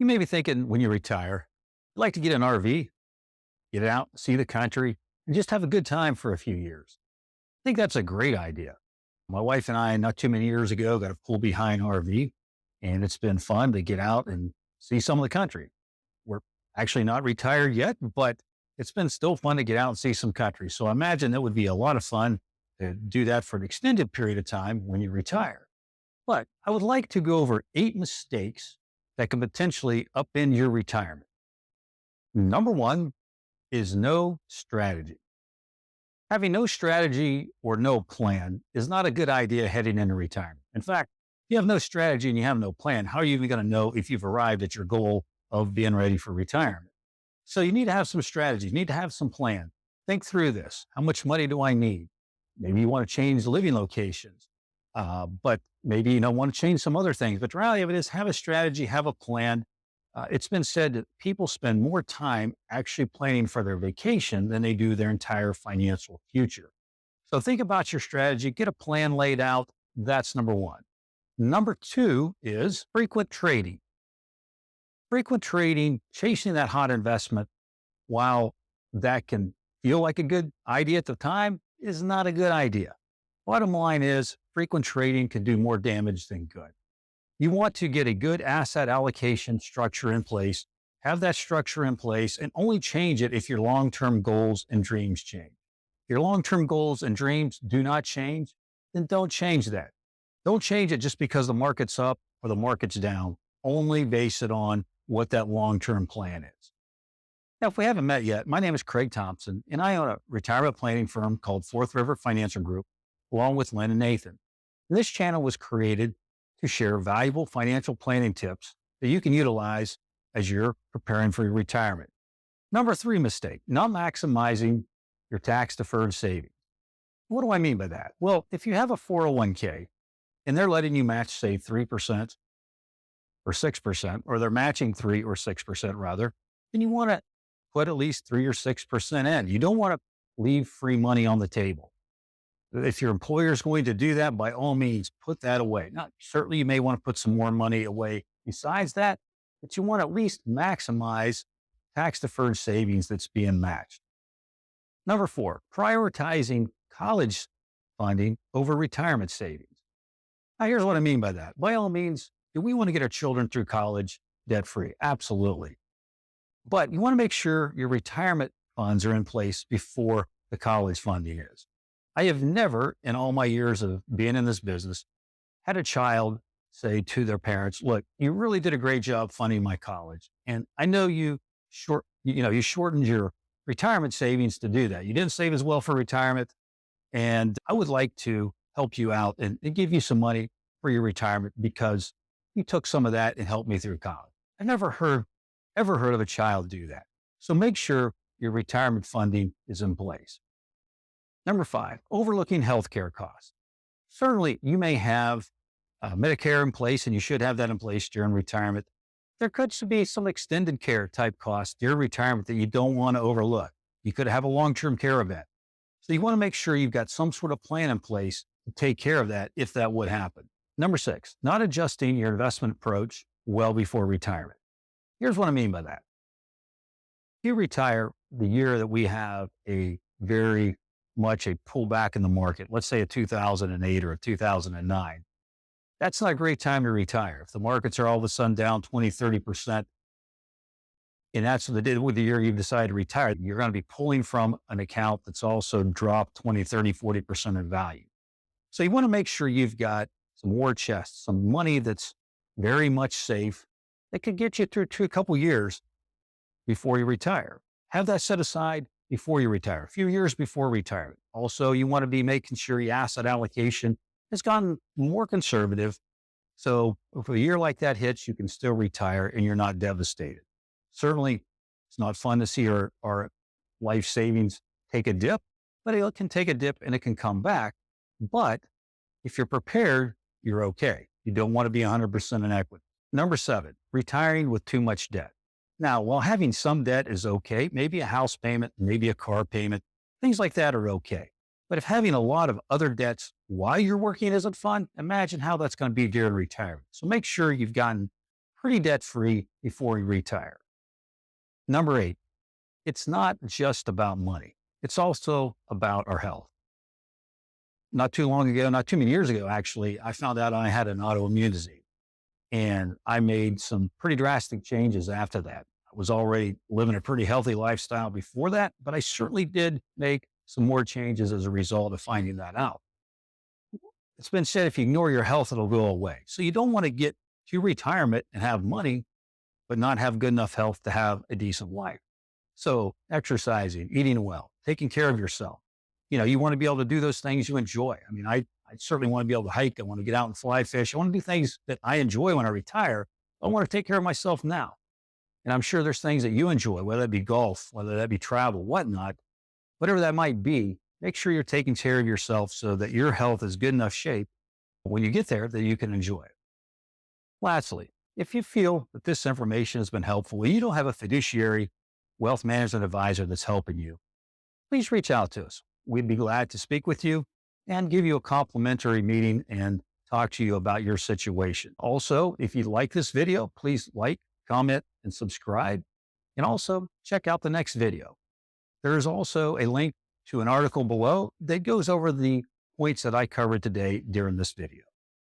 You may be thinking when you retire, you'd like to get an RV, get out, see the country, and just have a good time for a few years. I think that's a great idea. My wife and I, not too many years ago, got a pull behind RV, and it's been fun to get out and see some of the country. We're actually not retired yet, but it's been still fun to get out and see some country. So I imagine that would be a lot of fun to do that for an extended period of time when you retire. But I would like to go over 8 mistakes that can potentially upend your retirement. Number one is no strategy. Having no strategy or no plan is not a good idea heading into retirement. In fact, if you have no strategy and you have no plan, how are you even going to know if you've arrived at your goal of being ready for retirement? So you need to have some strategy. You need to have some plan. Think through this. How much money do I need? Maybe you want to change living locations, but maybe you don't want to change some other things. But the reality of it is have a strategy, have a plan. It's been said that people spend more time actually planning for their vacation than they do their entire financial future. So think about your strategy, get a plan laid out. That's number one. Number two is frequent trading. Frequent trading, chasing that hot investment, while that can feel like a good idea at the time, is not a good idea. Bottom line is frequent trading can do more damage than good. You want to get a good asset allocation structure in place, have that structure in place, and only change it if your long-term goals and dreams change. If your long-term goals and dreams do not change, then don't change that. Don't change it just because the market's up or the market's down. Only base it on what that long-term plan is. Now, if we haven't met yet, my name is Craig Thompson, and I own a retirement planning firm called Fourth River Financial Group, along with Lynn and Nathan. And this channel was created to share valuable financial planning tips that you can utilize as you're preparing for your retirement. Number three mistake, not maximizing your tax-deferred savings. What do I mean by that? Well, if you have a 401k and they're letting you match, say, 3% or 6%, or they're matching 3 or 6% rather, then you want to put at least 3 or 6% in. You don't want to leave free money on the table. If your employer is going to do that, by all means, put that away. Now, certainly you may want to put some more money away besides that, but you want to at least maximize tax-deferred savings that's being matched. Number four, prioritizing college funding over retirement savings. Now, here's what I mean by that. By all means, do we want to get our children through college debt-free? Absolutely. But you want to make sure your retirement funds are in place before the college funding is. I have never, in all my years of being in this business, had a child say to their parents, look, you really did a great job funding my college. And I know you shortened your retirement savings to do that. You didn't save as well for retirement. And I would like to help you out and give you some money for your retirement because you took some of that and helped me through college. I never ever heard of a child do that. So make sure your retirement funding is in place. Number five, overlooking healthcare costs. Certainly, you may have Medicare in place, and you should have that in place during retirement. There could be some extended care type costs during retirement that you don't want to overlook. You could have a long-term care event. So you want to make sure you've got some sort of plan in place to take care of that if that would happen. Number six, not adjusting your investment approach well before retirement. Here's what I mean by that. If you retire the year that we have a very much a pullback in the market, let's say a 2008 or a 2009, that's not a great time to retire. If the markets are all of a sudden down 20, 30%, and that's what they did with the year you've decided to retire, you're going to be pulling from an account that's also dropped 20, 30, 40% in value. So you want to make sure you've got some war chests, some money that's very much safe that could get you through a couple years before you retire. Have that set aside before you retire, a few years before retirement. Also, you want to be making sure your asset allocation has gotten more conservative. So if a year like that hits, you can still retire and you're not devastated. Certainly, it's not fun to see our life savings take a dip, but it can take a dip and it can come back. But if you're prepared, you're okay. You don't want to be 100% in equity. Number seven, retiring with too much debt. Now, while having some debt is okay, maybe a house payment, maybe a car payment, things like that are okay. But if having a lot of other debts while you're working isn't fun, imagine how that's going to be during retirement. So make sure you've gotten pretty debt-free before you retire. Number 8, it's not just about money. It's also about our health. Not too long ago, not too many years ago, actually, I found out I had an autoimmune disease. And I made some pretty drastic changes after that. I was already living a pretty healthy lifestyle before that, but I certainly did make some more changes as a result of finding that out. It's been said if you ignore your health, it'll go away. So you don't want to get to retirement and have money, but not have good enough health to have a decent life. So exercising, eating well, taking care of yourself. You want to be able to do those things you enjoy. I mean, I certainly want to be able to hike. I want to get out and fly fish. I want to do things that I enjoy when I retire. I want to take care of myself now. And I'm sure there's things that you enjoy, whether that be golf, whether that be travel, whatnot, whatever that might be. Make sure you're taking care of yourself so that your health is good enough shape when you get there that you can enjoy it. Lastly, if you feel that this information has been helpful and you don't have a fiduciary wealth management advisor that's helping you, please reach out to us. We'd be glad to speak with you and give you a complimentary meeting and talk to you about your situation. Also, if you like this video, please like, comment, and subscribe. And also check out the next video. There is also a link to an article below that goes over the points that I covered today during this video.